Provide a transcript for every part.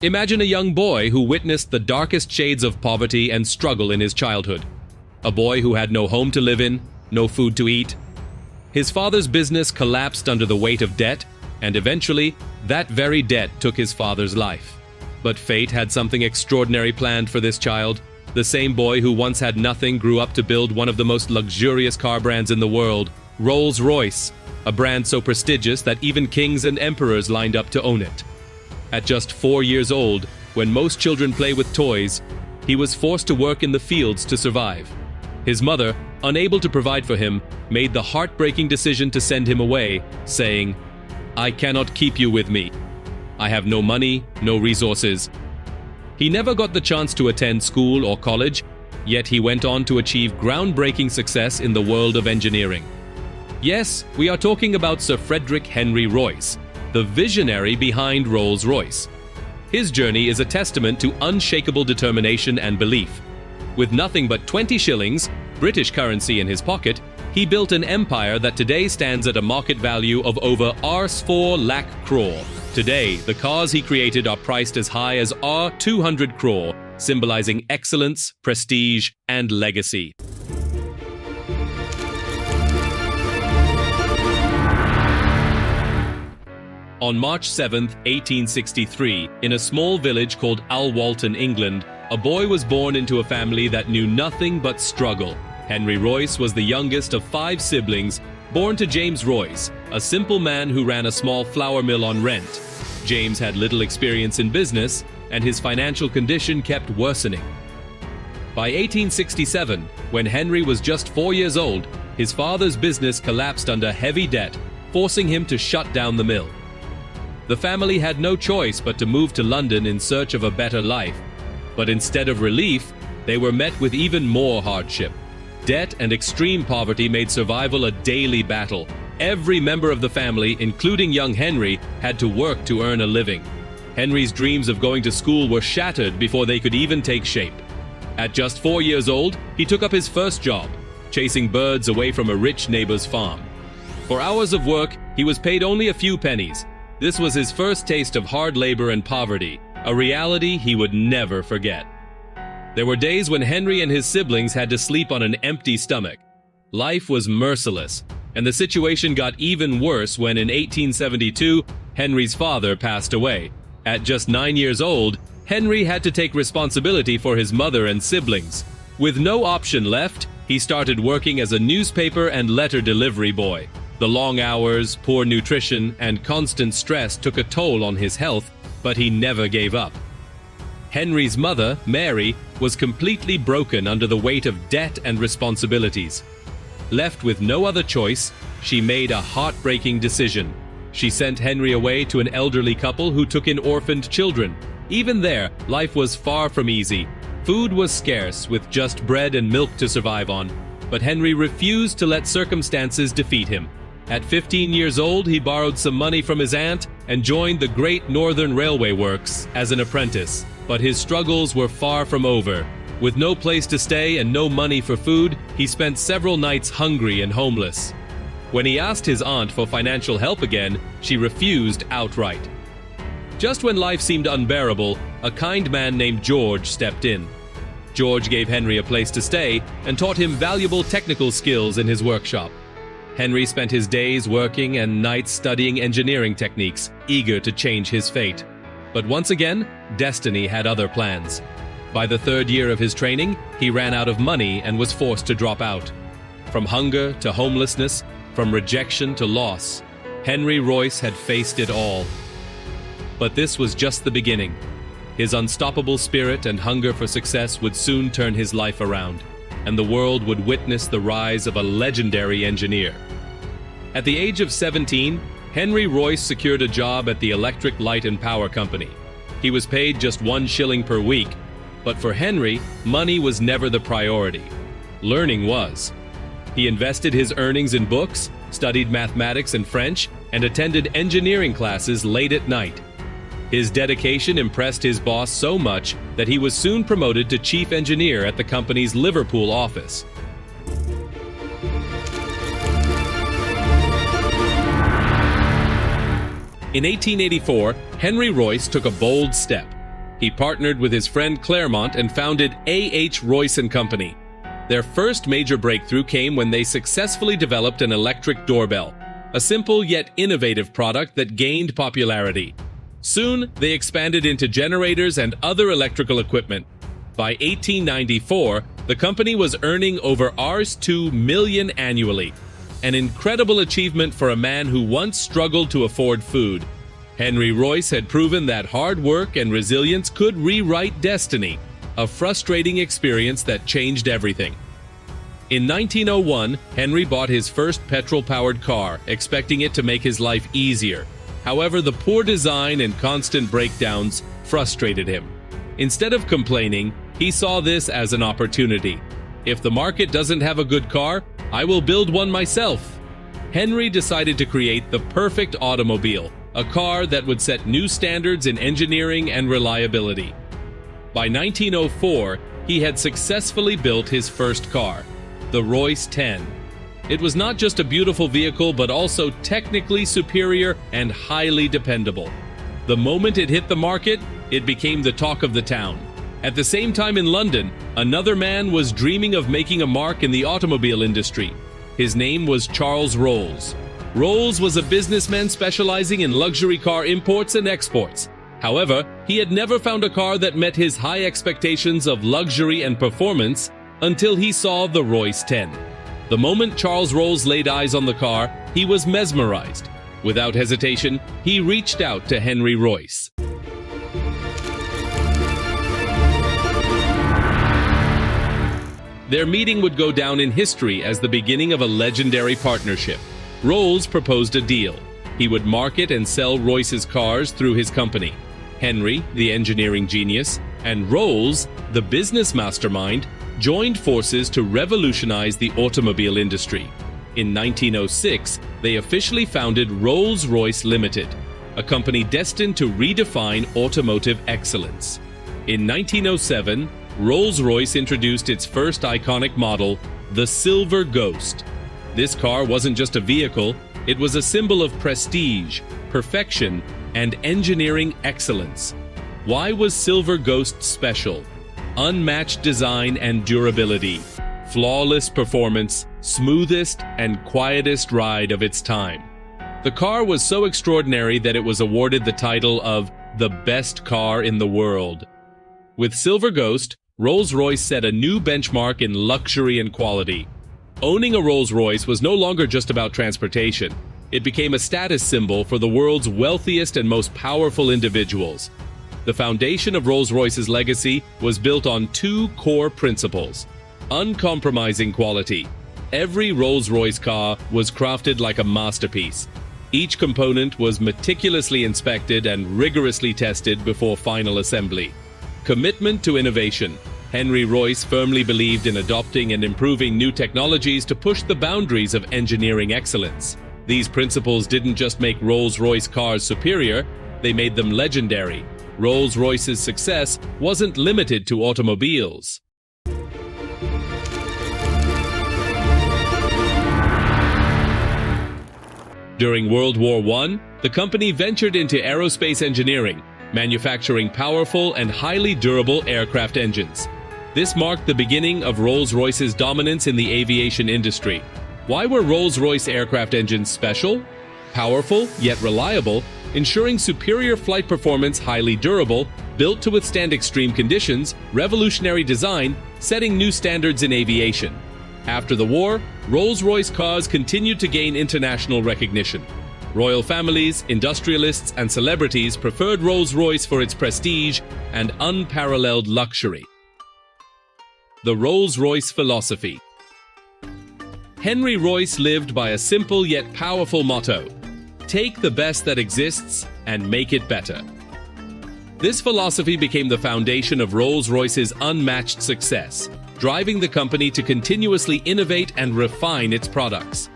Imagine a young boy who witnessed the darkest shades of poverty and struggle in his childhood. A boy who had no home to live in, no food to eat. His father's business collapsed under the weight of debt, and eventually, that very debt took his father's life. But fate had something extraordinary planned for this child. The same boy who once had nothing grew up to build one of the most luxurious car brands in the world, Rolls-Royce, a brand so prestigious that even kings and emperors lined up to own it. At just 4 years old, when most children play with toys, he was forced to work in the fields to survive. His mother, unable to provide for him, made the heartbreaking decision to send him away, saying, "I cannot keep you with me. I have no money, no resources." He never got the chance to attend school or college, yet he went on to achieve groundbreaking success in the world of engineering. Yes, we are talking about Sir Frederick Henry Royce, the visionary behind Rolls-Royce. His journey is a testament to unshakable determination and belief. With nothing but 20 shillings, British currency, in his pocket, he built an empire that today stands at a market value of over Rs4 lakh crore. Today, the cars he created are priced as high as R200 crore, symbolizing excellence, prestige, and legacy. On March 7, 1863, in a small village called Alwalton, England, a boy was born into a family that knew nothing but struggle. Henry Royce was the youngest of 5 siblings, born to James Royce, a simple man who ran a small flour mill on rent. James had little experience in business, and his financial condition kept worsening. By 1867, when Henry was just 4 years old, his father's business collapsed under heavy debt, forcing him to shut down the mill. The family had no choice but to move to London in search of a better life. But instead of relief, they were met with even more hardship. Debt and extreme poverty made survival a daily battle. Every member of the family, including young Henry, had to work to earn a living. Henry's dreams of going to school were shattered before they could even take shape. At just 4 years old, he took up his first job, chasing birds away from a rich neighbor's farm. For hours of work, he was paid only a few pennies. This was his first taste of hard labor and poverty, a reality he would never forget. There were days when Henry and his siblings had to sleep on an empty stomach. Life was merciless, and the situation got even worse when in 1872, Henry's father passed away. At just 9 years old, Henry had to take responsibility for his mother and siblings. With no option left, he started working as a newspaper and letter delivery boy. The long hours, poor nutrition, and constant stress took a toll on his health, but he never gave up. Henry's mother, Mary, was completely broken under the weight of debt and responsibilities. Left with no other choice, she made a heartbreaking decision. She sent Henry away to an elderly couple who took in orphaned children. Even there, life was far from easy. Food was scarce, with just bread and milk to survive on. But Henry refused to let circumstances defeat him. At 15 years old, he borrowed some money from his aunt and joined the Great Northern Railway Works as an apprentice. But his struggles were far from over. With no place to stay and no money for food, he spent several nights hungry and homeless. When he asked his aunt for financial help again, she refused outright. Just when life seemed unbearable, a kind man named George stepped in. George gave Henry a place to stay and taught him valuable technical skills in his workshop. Henry spent his days working and nights studying engineering techniques, eager to change his fate. But once again, destiny had other plans. By the 3rd year of his training, he ran out of money and was forced to drop out. From hunger to homelessness, from rejection to loss, Henry Royce had faced it all. But this was just the beginning. His unstoppable spirit and hunger for success would soon turn his life around, and the world would witness the rise of a legendary engineer. At the age of 17, Henry Royce secured a job at the Electric Light and Power Company. He was paid just 1 shilling per week, but for Henry, money was never the priority. Learning was. He invested his earnings in books, studied mathematics and French, and attended engineering classes late at night. His dedication impressed his boss so much that he was soon promoted to chief engineer at the company's Liverpool office. In 1884, Henry Royce took a bold step. He partnered with his friend Claremont and founded A.H. Royce and Company. Their first major breakthrough came when they successfully developed an electric doorbell, a simple yet innovative product that gained popularity. Soon, they expanded into generators and other electrical equipment. By 1894, the company was earning over Rs2 million annually, an incredible achievement for a man who once struggled to afford food. Henry Royce had proven that hard work and resilience could rewrite destiny, a frustrating experience that changed everything. In 1901, Henry bought his first petrol-powered car, expecting it to make his life easier. However, the poor design and constant breakdowns frustrated him. Instead of complaining, he saw this as an opportunity. If the market doesn't have a good car, I will build one myself. Henry decided to create the perfect automobile, a car that would set new standards in engineering and reliability. By 1904, he had successfully built his first car, the Royce 10. It was not just a beautiful vehicle, but also technically superior and highly dependable. The moment it hit the market, it became the talk of the town. At the same time in London, another man was dreaming of making a mark in the automobile industry. His name was Charles Rolls. Rolls was a businessman specializing in luxury car imports and exports. However, he had never found a car that met his high expectations of luxury and performance until he saw the Royce 10. The moment Charles Rolls laid eyes on the car, he was mesmerized. Without hesitation, he reached out to Henry Royce. Their meeting would go down in history as the beginning of a legendary partnership. Rolls proposed a deal. He would market and sell Royce's cars through his company. Henry, the engineering genius, and Rolls, the business mastermind, joined forces to revolutionize the automobile industry. In 1906, they officially founded Rolls-Royce Limited, a company destined to redefine automotive excellence. In 1907, Rolls-Royce introduced its first iconic model, the Silver Ghost. This car wasn't just a vehicle, it was a symbol of prestige, perfection, and engineering excellence. Why was Silver Ghost special? Unmatched design and durability, flawless performance, smoothest and quietest ride of its time. The car was so extraordinary that it was awarded the title of the best car in the world. With Silver Ghost, Rolls-Royce set a new benchmark in luxury and quality. Owning a Rolls-Royce was no longer just about transportation. It became a status symbol for the world's wealthiest and most powerful individuals. The foundation of Rolls-Royce's legacy was built on two core principles: uncompromising quality. Every Rolls-Royce car was crafted like a masterpiece. Each component was meticulously inspected and rigorously tested before final assembly. Commitment to innovation. Henry Royce firmly believed in adopting and improving new technologies to push the boundaries of engineering excellence. These principles didn't just make Rolls-Royce cars superior, they made them legendary. Rolls-Royce's success wasn't limited to automobiles. During World War I, the company ventured into aerospace engineering, manufacturing powerful and highly durable aircraft engines. This marked the beginning of Rolls-Royce's dominance in the aviation industry. Why were Rolls-Royce aircraft engines special? Powerful, yet reliable, ensuring superior flight performance, highly durable, built to withstand extreme conditions, revolutionary design, setting new standards in aviation. After the war, Rolls-Royce cars continued to gain international recognition. Royal families, industrialists, and celebrities preferred Rolls-Royce for its prestige and unparalleled luxury. The Rolls-Royce philosophy. Henry Royce lived by a simple yet powerful motto: take the best that exists and make it better. This philosophy became the foundation of Rolls-Royce's unmatched success, driving the company to continuously innovate and refine its products.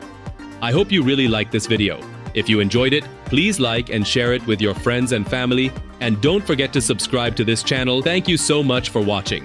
I hope you really liked this video. If you enjoyed it, please like and share it with your friends and family, and don't forget to subscribe to this channel. Thank you so much for watching.